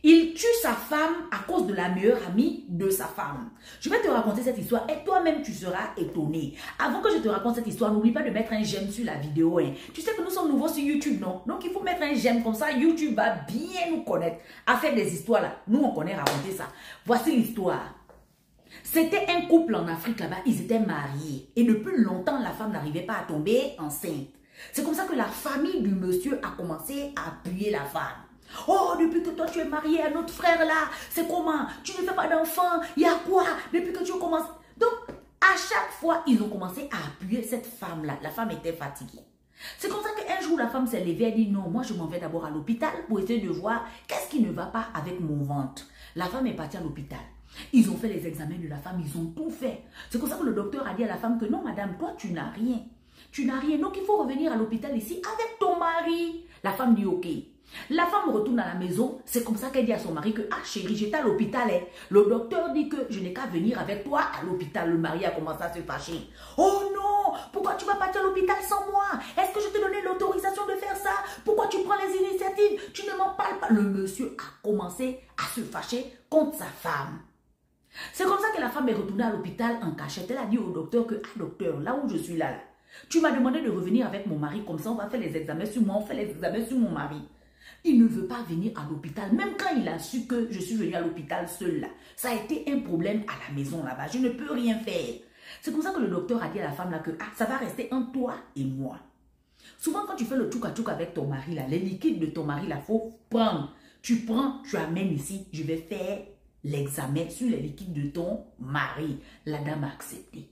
Il tue sa femme à cause de la meilleure amie de sa femme. Je vais te raconter cette histoire et toi-même tu seras étonné. Avant que je te raconte cette histoire, n'oublie pas de mettre un j'aime sur la vidéo. Hein. Tu sais que nous sommes nouveaux sur YouTube, non? Donc il faut mettre un j'aime, comme ça YouTube va bien nous connaître. À faire des histoires là, nous on connaît raconter ça. Voici l'histoire. C'était un couple en Afrique là-bas, ils étaient mariés. Et depuis longtemps, la femme n'arrivait pas à tomber enceinte. C'est comme ça que la famille du monsieur a commencé à appuyer la femme. Oh, depuis que toi tu es marié à notre frère là, c'est comment? Tu ne fais pas d'enfant, il y a quoi? Depuis que tu commences. Donc, à chaque fois, ils ont commencé à appuyer cette femme-là. La femme était fatiguée. C'est comme ça qu'un jour, la femme s'est levée et dit non, moi je m'en vais d'abord à l'hôpital pour essayer de voir qu'est-ce qui ne va pas avec mon ventre. La femme est partie à l'hôpital. Ils ont fait les examens de la femme, ils ont tout fait. C'est comme ça que le docteur a dit à la femme que non, madame, toi tu n'as rien. Tu n'as rien, donc il faut revenir à l'hôpital ici avec ton mari. La femme dit ok. La femme retourne à la maison, c'est comme ça qu'elle dit à son mari que ah chérie, j'étais à l'hôpital. Hein. Le docteur dit que je n'ai qu'à venir avec toi à l'hôpital. Le mari a commencé à se fâcher. Oh non, pourquoi tu vas partir à l'hôpital sans moi? Est-ce que je t'ai donné l'autorisation de faire ça? Pourquoi tu prends les initiatives? Tu ne m'en parles pas. Le monsieur a commencé à se fâcher contre sa femme. C'est comme ça que la femme est retournée à l'hôpital en cachette. Elle a dit au docteur que ah docteur, là où je suis là, tu m'as demandé de revenir avec mon mari, comme ça on va faire les examens sur moi, on fait les examens sur mon mari. Il ne veut pas venir à l'hôpital, même quand il a su que je suis venue à l'hôpital seule là. Ça a été un problème à la maison là-bas, je ne peux rien faire. C'est comme ça que le docteur a dit à la femme là que ah, ça va rester entre toi et moi. Souvent quand tu fais le tchouk avec ton mari là, les liquides de ton mari là, faut prendre. Tu prends, tu amènes ici, je vais faire l'examen sur les liquides de ton mari. La dame a accepté.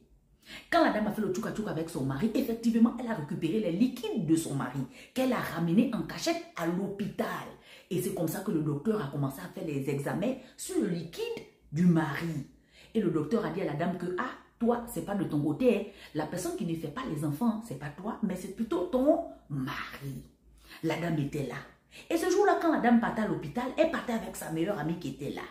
Quand la dame a fait le tchouk avec son mari, effectivement, elle a récupéré les liquides de son mari qu'elle a ramenés en cachette à l'hôpital. Et c'est comme ça que le docteur a commencé à faire les examens sur le liquide du mari. Et le docteur a dit à la dame que, ah, toi, c'est pas de ton côté. Hein. La personne qui ne fait pas les enfants, c'est pas toi, mais c'est plutôt ton mari. La dame était là. Et ce jour-là, quand la dame partait à l'hôpital, elle partait avec sa meilleure amie qui était là.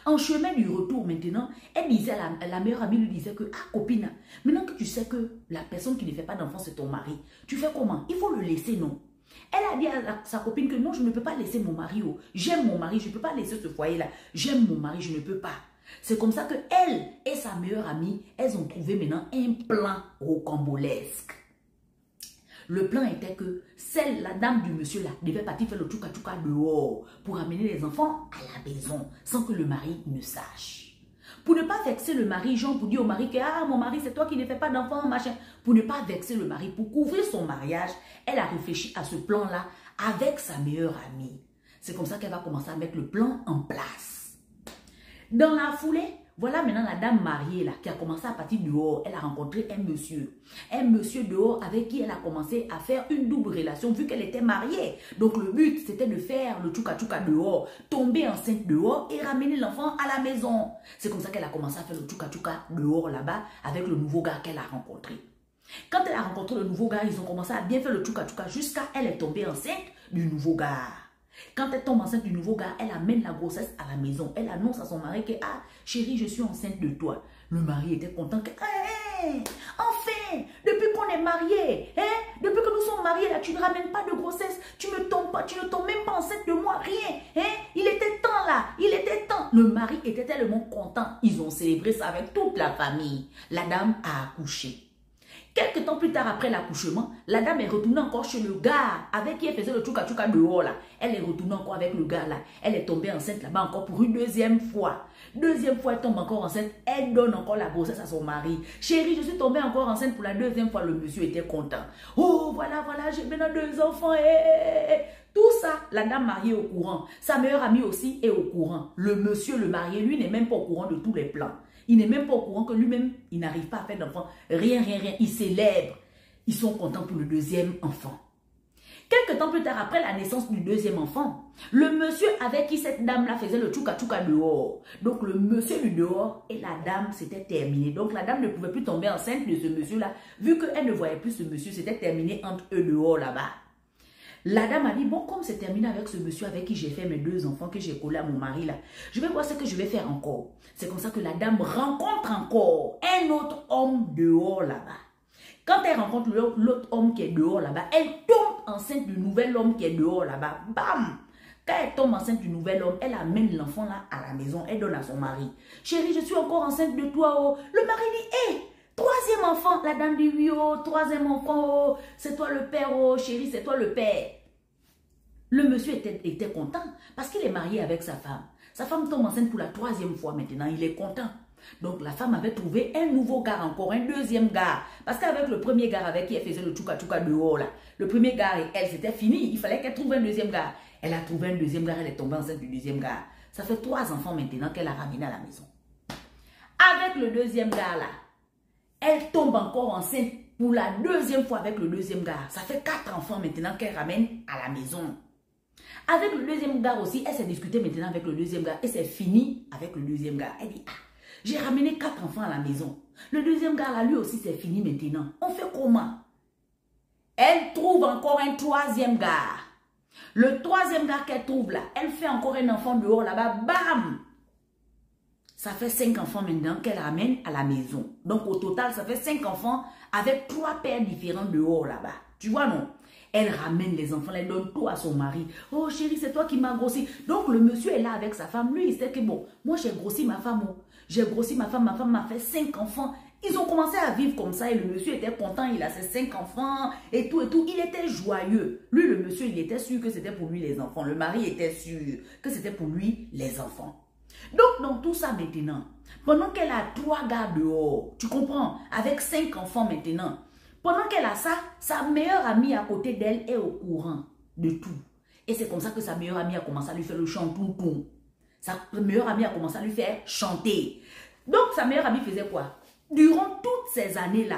En chemin du retour maintenant, elle disait, la meilleure amie lui disait que, ah copine, maintenant que tu sais que la personne qui ne fait pas d'enfant c'est ton mari, tu fais comment? Il faut le laisser, non? Elle a dit à sa copine que non, je ne peux pas laisser mon mari. Oh. J'aime mon mari, je ne peux pas laisser ce foyer-là. J'aime mon mari, je ne peux pas. C'est comme ça que elle et sa meilleure amie, elles ont trouvé maintenant un plan rocambolesque. Le plan était que celle, la dame du monsieur là, devait partir faire le tchouka dehors pour amener les enfants à la maison sans que le mari ne sache. Pour ne pas vexer le mari, genre pour dire au mari que ah mon mari c'est toi qui ne fais pas d'enfants, machin. Pour ne pas vexer le mari, pour couvrir son mariage, elle a réfléchi à ce plan là avec sa meilleure amie. C'est comme ça qu'elle va commencer à mettre le plan en place. Dans la foulée, voilà maintenant la dame mariée là qui a commencé à partir dehors. Elle a rencontré un monsieur. Un monsieur dehors avec qui elle a commencé à faire une double relation vu qu'elle était mariée. Donc le but c'était de faire le tchouka dehors, tomber enceinte dehors et ramener l'enfant à la maison. C'est comme ça qu'elle a commencé à faire le tchouka dehors là-bas avec le nouveau gars qu'elle a rencontré. Quand elle a rencontré le nouveau gars, ils ont commencé à bien faire le tchouka jusqu'à elle est tombée enceinte du nouveau gars. Quand elle tombe enceinte du nouveau gars, elle amène la grossesse à la maison. Elle annonce à son mari que, ah, chérie, je suis enceinte de toi. Le mari était content que, hey, enfin, depuis qu'on est mariés, hein, depuis que nous sommes mariés, là, tu ne ramènes pas de grossesse, tu ne tombes pas, tu ne tombes même pas enceinte de moi, rien. Hein, il était temps là, il était temps. Le mari était tellement content. Ils ont célébré ça avec toute la famille. La dame a accouché. Quelques temps plus tard après l'accouchement, la dame est retournée encore chez le gars avec qui elle faisait le tchouka dehors là. Elle est retournée encore avec le gars là. Elle est tombée enceinte là-bas encore pour une deuxième fois. Deuxième fois, elle tombe encore enceinte. Elle donne encore la grossesse à son mari. Chérie, je suis tombée encore enceinte pour la deuxième fois. Le monsieur était content. Oh, voilà, j'ai maintenant 2 enfants. Tout ça, la dame mariée est au courant. Sa meilleure amie aussi est au courant. Le monsieur, le marié, lui n'est même pas au courant de tous les plans. Il n'est même pas au courant que lui-même, il n'arrive pas à faire d'enfant. Rien. Il célèbre. Ils sont contents pour le deuxième enfant. Quelques temps plus tard, après la naissance du deuxième enfant, le monsieur avec qui cette dame-là faisait le tchouka dehors. Donc le monsieur du dehors et la dame, c'était terminé. Donc la dame ne pouvait plus tomber enceinte de ce monsieur-là. Vu qu'elle ne voyait plus ce monsieur, c'était terminé entre eux dehors là-bas. La dame a dit, bon, comme c'est terminé avec ce monsieur avec qui j'ai fait mes 2 enfants, que j'ai collé à mon mari là, je vais voir ce que je vais faire encore. C'est comme ça que la dame rencontre encore un autre homme dehors là-bas. Quand elle rencontre l'autre homme qui est dehors là-bas, elle tombe enceinte du nouvel homme qui est dehors là-bas. Bam! Quand elle tombe enceinte du nouvel homme, elle amène l'enfant là à la maison, elle donne à son mari. Chérie, je suis encore enceinte de toi. Oh. Le mari dit, hé, troisième enfant. La dame dit, oui, oh, troisième enfant, oh, c'est toi le père, oh, chérie, c'est toi le père. Le monsieur était content parce qu'il est marié avec sa femme. Sa femme tombe enceinte pour la troisième fois maintenant, il est content. Donc la femme avait trouvé un nouveau gars encore, un deuxième gars. Parce qu'avec le premier gars avec qui elle faisait le tchouka-tchouka dehors là, le premier gars et elle, c'était fini. Il fallait qu'elle trouve un deuxième gars. Elle a trouvé un deuxième gars, elle est tombée enceinte du deuxième gars. Ça fait 3 enfants maintenant qu'elle a ramené à la maison. Avec le deuxième gars là, elle tombe encore enceinte pour la deuxième fois avec le deuxième gars. Ça fait 4 enfants maintenant qu'elle ramène à la maison. Avec le deuxième gars aussi, elle s'est discutée maintenant avec le deuxième gars et c'est fini avec le deuxième gars. Elle dit, ah, j'ai ramené 4 enfants à la maison. Le deuxième gars là, lui aussi, c'est fini maintenant. On fait comment? Elle trouve encore un troisième gars. Le troisième gars qu'elle trouve là, elle fait encore un enfant dehors là-bas, bam! Ça fait 5 enfants maintenant qu'elle ramène à la maison. Donc au total, ça fait 5 enfants avec 3 pères différents dehors là-bas. Tu vois non? Elle ramène les enfants, elle donne tout à son mari. Oh chérie, c'est toi qui m'as grossi. Donc le monsieur est là avec sa femme. Lui, il sait que bon, moi j'ai grossi ma femme. Oh. J'ai grossi ma femme m'a fait 5 enfants. Ils ont commencé à vivre comme ça et le monsieur était content. Il a ses 5 enfants et tout et tout. Il était joyeux. Lui, le monsieur, il était sûr que c'était pour lui les enfants. Le mari était sûr que c'était pour lui les enfants. Donc dans tout ça maintenant, pendant qu'elle a 3 gars dehors, tu comprends, avec 5 enfants maintenant, pendant qu'elle a ça, sa meilleure amie à côté d'elle est au courant de tout. Et c'est comme ça que sa meilleure amie a commencé à lui faire le chantou-tout. Sa meilleure amie a commencé à lui faire chanter. Donc sa meilleure amie faisait quoi? Durant toutes ces années-là,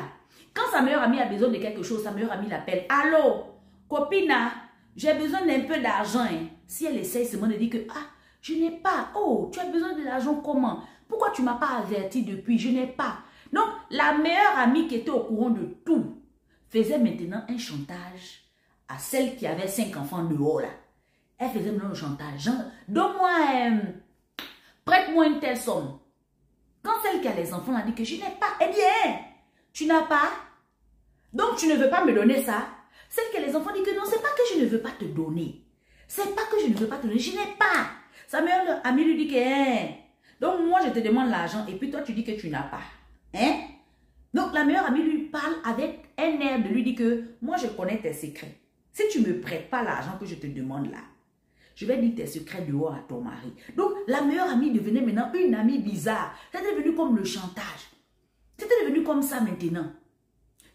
quand sa meilleure amie a besoin de quelque chose, sa meilleure amie l'appelle. Allô, copina, j'ai besoin d'un peu d'argent. Hein. Si elle essaye seulement de dire que, ah, je n'ai pas. Oh, tu as besoin de l'argent comment? Pourquoi tu ne m'as pas averti depuis? Je n'ai pas. Donc, la meilleure amie qui était au courant de tout faisait maintenant un chantage à celle qui avait 5 enfants dehors là. Elle faisait maintenant le chantage. Genre, donne-moi, prête-moi une telle somme. Quand celle qui a les enfants a dit que je n'ai pas, eh bien, tu n'as pas. Donc, tu ne veux pas me donner ça. Celle qui a les enfants dit que non, c'est pas que je ne veux pas te donner. C'est pas que je ne veux pas te donner, je n'ai pas. Sa meilleure amie lui dit que, hein. Donc, moi, je te demande l'argent et puis toi, tu dis que tu n'as pas. Hein? Donc, la meilleure amie lui parle avec un air de lui dire que moi, je connais tes secrets. Si tu ne me prêtes pas l'argent que je te demande là, je vais dire tes secrets dehors à ton mari. Donc, la meilleure amie devenait maintenant une amie bizarre. C'était devenu comme le chantage. C'était devenu comme ça maintenant.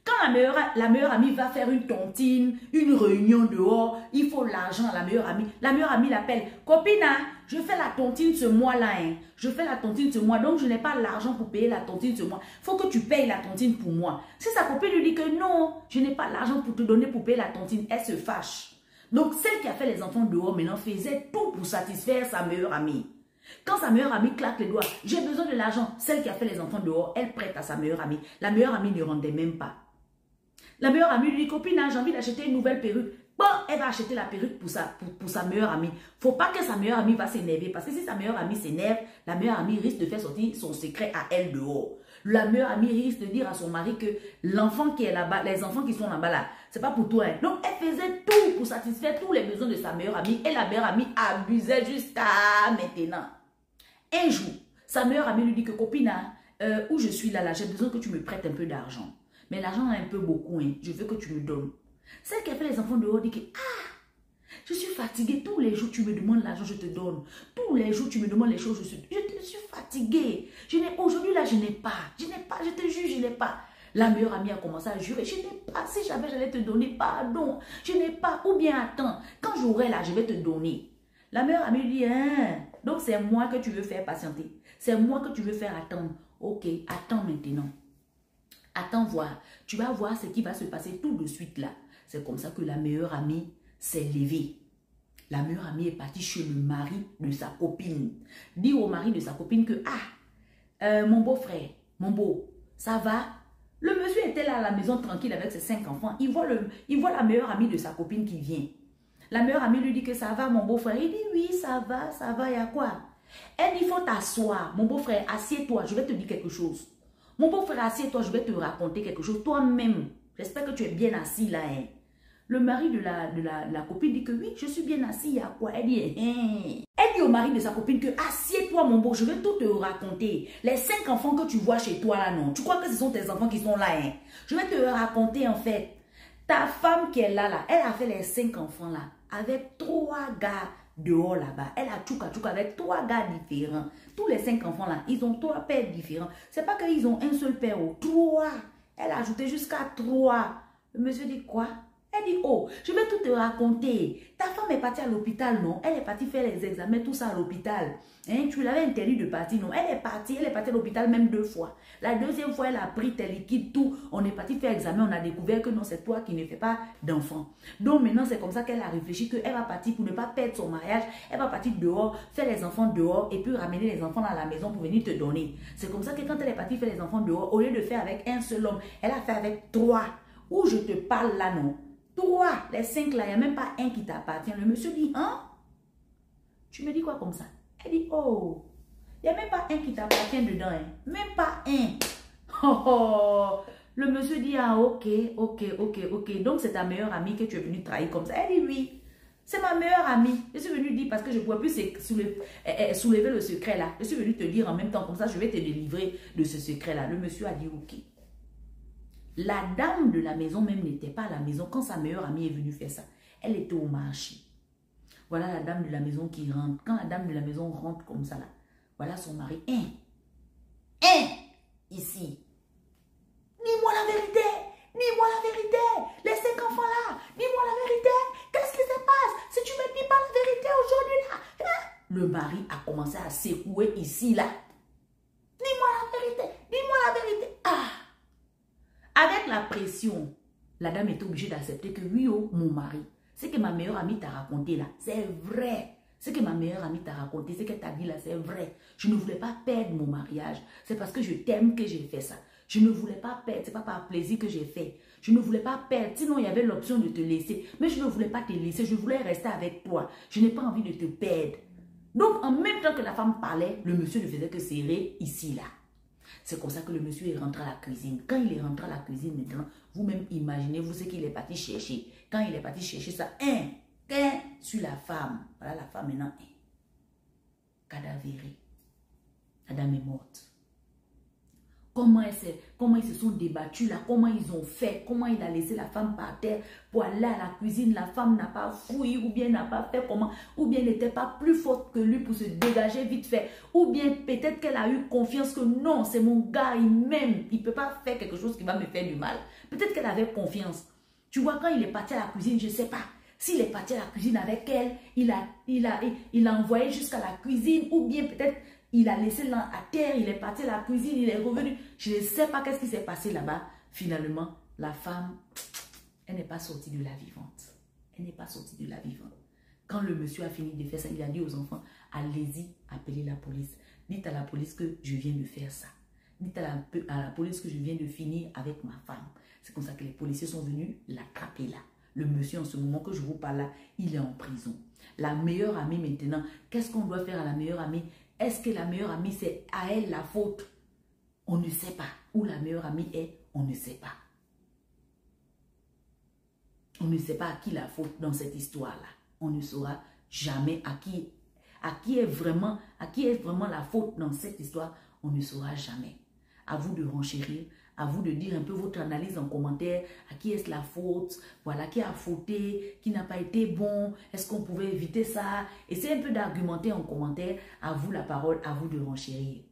Quand la meilleure amie va faire une tontine, une réunion dehors, il faut l'argent à la meilleure amie. La meilleure amie l'appelle. Copina, je fais la tontine ce mois-là. Hein. Je fais la tontine ce mois, donc je n'ai pas l'argent pour payer la tontine ce mois. Il faut que tu payes la tontine pour moi. Si sa copine lui dit que non, je n'ai pas l'argent pour te donner pour payer la tontine, elle se fâche. Donc celle qui a fait les enfants dehors maintenant faisait tout pour satisfaire sa meilleure amie. Quand sa meilleure amie claque les doigts, j'ai besoin de l'argent. Celle qui a fait les enfants dehors, elle prête à sa meilleure amie. La meilleure amie ne rendait même pas. La meilleure amie lui dit, copine, j'ai envie d'acheter une nouvelle perruque. Bon, elle va acheter la perruque pour sa meilleure amie. Faut pas que sa meilleure amie va s'énerver. Parce que si sa meilleure amie s'énerve, la meilleure amie risque de faire sortir son secret à elle dehors. La meilleure amie risque de dire à son mari que l'enfant qui est là-bas, les enfants qui sont là-bas là, c'est pas pour toi. Hein. Donc, elle faisait tout pour satisfaire tous les besoins de sa meilleure amie. Et la meilleure amie abusait jusqu'à maintenant. Un jour, sa meilleure amie lui dit que, copine, où je suis là, j'ai besoin que tu me prêtes un peu d'argent. Mais l'argent est un peu beaucoup, hein. Je veux que tu me donnes. Celle qui a fait les enfants dehors dit que, ah, je suis fatiguée. Tous les jours, tu me demandes l'argent, je te donne. Tous les jours, tu me demandes les choses, je suis fatiguée. Aujourd'hui, là, je n'ai pas. Je n'ai pas, je te jure, je n'ai pas. La meilleure amie a commencé à jurer, je n'ai pas. Si j'allais te donner, pardon. Je n'ai pas. Ou bien, attends, quand j'aurai là, je vais te donner. La meilleure amie lui dit, hein, donc c'est moi que tu veux faire patienter. C'est moi que tu veux faire attendre. Ok, attends maintenant. Attends voir, tu vas voir ce qui va se passer tout de suite là. C'est comme ça que la meilleure amie s'est levée. La meilleure amie est partie chez le mari de sa copine. Dit au mari de sa copine que, ah, mon beau-frère, mon beau, ça va? Le monsieur était là à la maison tranquille avec ses 5 enfants. Il voit la meilleure amie de sa copine qui vient. La meilleure amie lui dit que ça va mon beau-frère. Il dit oui, ça va, il y a quoi? Elle dit, il faut t'asseoir. Mon beau-frère, assieds-toi, je vais te dire quelque chose. Mon beau-frère, assieds-toi, je vais te raconter quelque chose toi-même. J'espère que tu es bien assis là. Hein. Le mari de la copine dit que oui, je suis bien assis, il y a quoi? Elle dit, hein. Elle dit au mari de sa copine que assieds-toi mon beau, je vais tout te raconter. Les 5 enfants que tu vois chez toi là, non. Tu crois que ce sont tes enfants qui sont là, hein? Je vais te raconter en fait. Ta femme qui est là, elle a fait les 5 enfants là avec 3 gars dehors là-bas. Elle a tchouka avec 3 gars différents. Tous les 5 enfants là, ils ont 3 pères différents. C'est pas qu'ils ont un seul père, 3. Elle a ajouté jusqu'à 3. Le monsieur dit quoi? Elle dit, oh, je vais tout te raconter. Ta femme est partie à l'hôpital, non? Elle est partie faire les examens, tout ça à l'hôpital. Hein? Tu l'avais interdit de partir, non? Elle est partie à l'hôpital même 2 fois. La 2e fois, elle a pris tes liquides, tout. On est parti faire examen, on a découvert que non, c'est toi qui ne fais pas d'enfant. Donc maintenant, c'est comme ça qu'elle a réfléchi qu'elle va partir pour ne pas perdre son mariage. Elle va partir dehors, faire les enfants dehors et puis ramener les enfants à la maison pour venir te donner. C'est comme ça que quand elle est partie faire les enfants dehors, au lieu de faire avec un seul homme, elle a fait avec 3. Où je te parle là, non? 3, les 5 là, il n'y a même pas un qui t'appartient. Le monsieur dit, hein? Tu me dis quoi comme ça? Elle dit, oh, il n'y a même pas un qui t'appartient dedans. Hein? Même pas un. Oh, oh. Le monsieur dit, ah, ok. Donc, c'est ta meilleure amie que tu es venue trahir comme ça. Elle dit, oui. C'est ma meilleure amie. Je suis venue dire parce que je ne pouvais plus soulever le secret là. Je suis venue te dire en même temps comme ça, je vais te délivrer de ce secret là. Le monsieur a dit, ok. La dame de la maison même n'était pas à la maison quand sa meilleure amie est venue faire ça. Elle était au marché. Voilà la dame de la maison qui rentre. Quand la dame de la maison rentre comme ça là, voilà son mari. Ici. Dis-moi la vérité. Dis-moi la vérité. Les 5 enfants là. Dis-moi la vérité. Qu'est-ce qui se passe? Si tu ne me dis pas la vérité aujourd'hui là. Hein? Le mari a commencé à secouer ici là. Dis-moi la vérité. Dis-moi la vérité. Ah. Avec la pression, la dame est obligée d'accepter que oui, oh, mon mari, ce que ma meilleure amie t'a raconté là, c'est vrai. Ce que ma meilleure amie t'a raconté, ce qu'elle t'a dit là, c'est vrai. Je ne voulais pas perdre mon mariage. C'est parce que je t'aime que j'ai fait ça. Je ne voulais pas perdre. C'est pas par plaisir que j'ai fait. Je ne voulais pas perdre. Sinon, il y avait l'option de te laisser. Mais je ne voulais pas te laisser. Je voulais rester avec toi. Je n'ai pas envie de te perdre. Donc, en même temps que la femme parlait, le monsieur ne faisait que serrer ici, là. C'est comme ça que le monsieur est rentré à la cuisine. Quand il est rentré à la cuisine maintenant, vous-même imaginez-vous ce qu'il est parti chercher. Quand il est parti chercher ça, sur la femme. Voilà la femme maintenant, cadavérée. La dame est morte. Comment ils se sont débattus là, comment ils ont fait, comment il a laissé la femme par terre pour aller à la cuisine. La femme n'a pas fouillé ou bien n'a pas fait comment, ou bien n'était pas plus forte que lui pour se dégager vite fait, ou bien peut-être qu'elle a eu confiance que non, c'est mon gars, il m'aime, il ne peut pas faire quelque chose qui va me faire du mal. Peut-être qu'elle avait confiance. Tu vois, quand il est parti à la cuisine, je ne sais pas. S'il est parti à la cuisine avec elle, il a envoyé jusqu'à la cuisine, ou bien peut-être il a laissé là à terre, il est parti à la cuisine, il est revenu. Je ne sais pas qu'est-ce qui s'est passé là-bas. Finalement, la femme, elle n'est pas sortie de la vivante. Elle n'est pas sortie de la vivante. Quand le monsieur a fini de faire ça, il a dit aux enfants, allez-y, appelez la police. Dites à la police que je viens de faire ça. Dites à la police que je viens de finir avec ma femme. C'est comme ça que les policiers sont venus l'attraper là. Le monsieur, en ce moment que je vous parle là, il est en prison. La meilleure amie maintenant, qu'est-ce qu'on doit faire à la meilleure amie? Est-ce que la meilleure amie, c'est à elle la faute? On ne sait pas. Où la meilleure amie est, on ne sait pas. On ne sait pas à qui la faute dans cette histoire-là. On ne saura jamais à qui est vraiment la faute dans cette histoire. On ne saura jamais. À vous de renchérir, à vous de dire un peu votre analyse en commentaire. À qui est-ce la faute? Voilà, qui a fauté, qui n'a pas été bon. Est-ce qu'on pouvait éviter ça? Essayez un peu d'argumenter en commentaire. À vous la parole, à vous de renchérir.